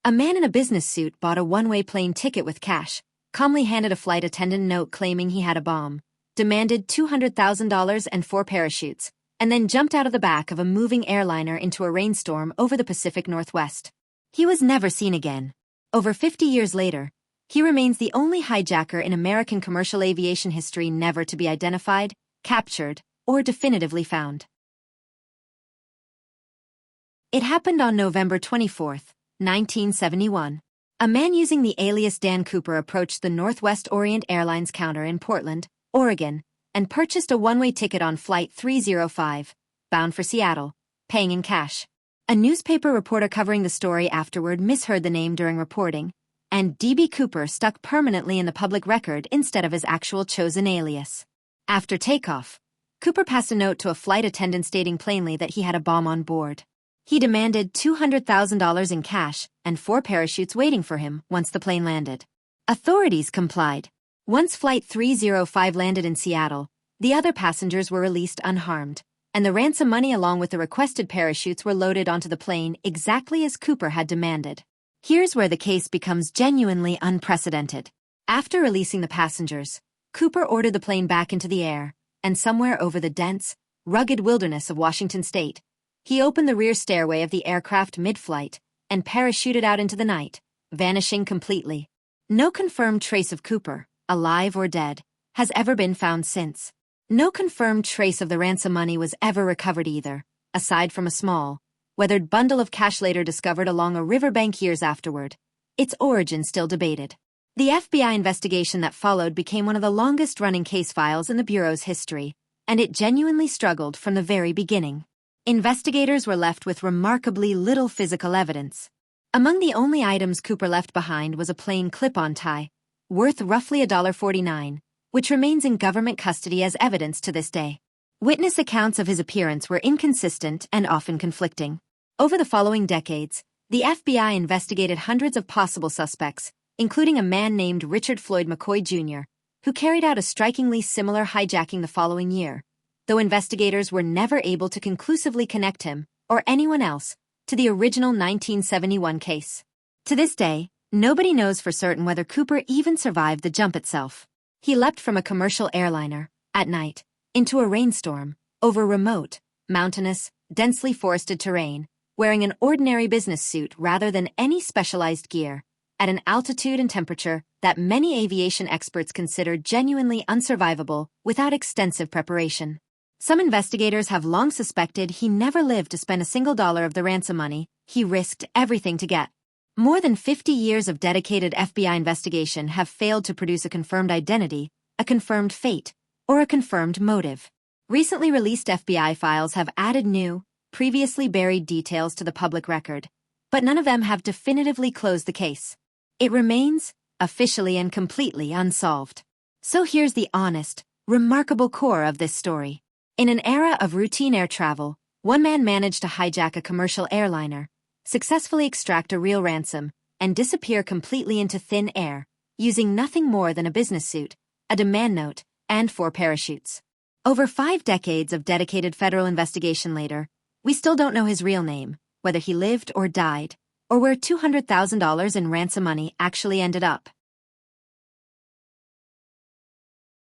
A man in a business suit bought a one-way plane ticket with cash, calmly handed a flight attendant a note claiming he had a bomb, demanded $200,000 and 4 parachutes, and then jumped out of the back of a moving airliner into a rainstorm over the Pacific Northwest. He was never seen again. Over 50 years later, he remains the only hijacker in American commercial aviation history never to be identified, captured, or definitively found. It happened on November 24, 1971. A man using the alias Dan Cooper approached the Northwest Orient Airlines counter in Portland, Oregon, and purchased a one-way ticket on Flight 305, bound for Seattle, paying in cash. A newspaper reporter covering the story afterward misheard the name during reporting, and D.B. Cooper stuck permanently in the public record instead of his actual chosen alias. After takeoff, Cooper passed a note to a flight attendant stating plainly that he had a bomb on board. He demanded $200,000 in cash and 4 parachutes waiting for him once the plane landed. Authorities complied. Once Flight 305 landed in Seattle, the other passengers were released unharmed, and the ransom money along with the requested parachutes were loaded onto the plane exactly as Cooper had demanded. Here's where the case becomes genuinely unprecedented. After releasing the passengers, Cooper ordered the plane back into the air, and somewhere over the dense, rugged wilderness of Washington state, he opened the rear stairway of the aircraft mid-flight and parachuted out into the night, vanishing completely. No confirmed trace of Cooper, alive or dead, has ever been found since. No confirmed trace of the ransom money was ever recovered either, aside from a small, weathered bundle of cash later discovered along a riverbank years afterward, its origin still debated. The FBI investigation that followed became one of the longest-running case files in the Bureau's history, and it genuinely struggled from the very beginning. Investigators were left with remarkably little physical evidence. Among the only items Cooper left behind was a plain clip-on tie, worth roughly $1.49, which remains in government custody as evidence to this day. Witness accounts of his appearance were inconsistent and often conflicting. Over the following decades, the FBI investigated hundreds of possible suspects, including a man named Richard Floyd McCoy Jr., who carried out a strikingly similar hijacking the following year, though investigators were never able to conclusively connect him, or anyone else, to the original 1971 case. To this day, nobody knows for certain whether Cooper even survived the jump itself. He leapt from a commercial airliner, at night, into a rainstorm, over remote, mountainous, densely forested terrain, wearing an ordinary business suit rather than any specialized gear, at an altitude and temperature that many aviation experts consider genuinely unsurvivable without extensive preparation. Some investigators have long suspected he never lived to spend a single dollar of the ransom money he risked everything to get. More than 50 years of dedicated FBI investigation have failed to produce a confirmed identity, a confirmed fate, or a confirmed motive. Recently released FBI files have added new, previously buried details to the public record, but none of them have definitively closed the case. It remains, officially and completely, unsolved. So here's the honest, remarkable core of this story. In an era of routine air travel, one man managed to hijack a commercial airliner, successfully extract a real ransom, and disappear completely into thin air, using nothing more than a business suit, a demand note, and 4 parachutes. Over 5 decades of dedicated federal investigation later, we still don't know his real name, whether he lived or died, or where $200,000 in ransom money actually ended up.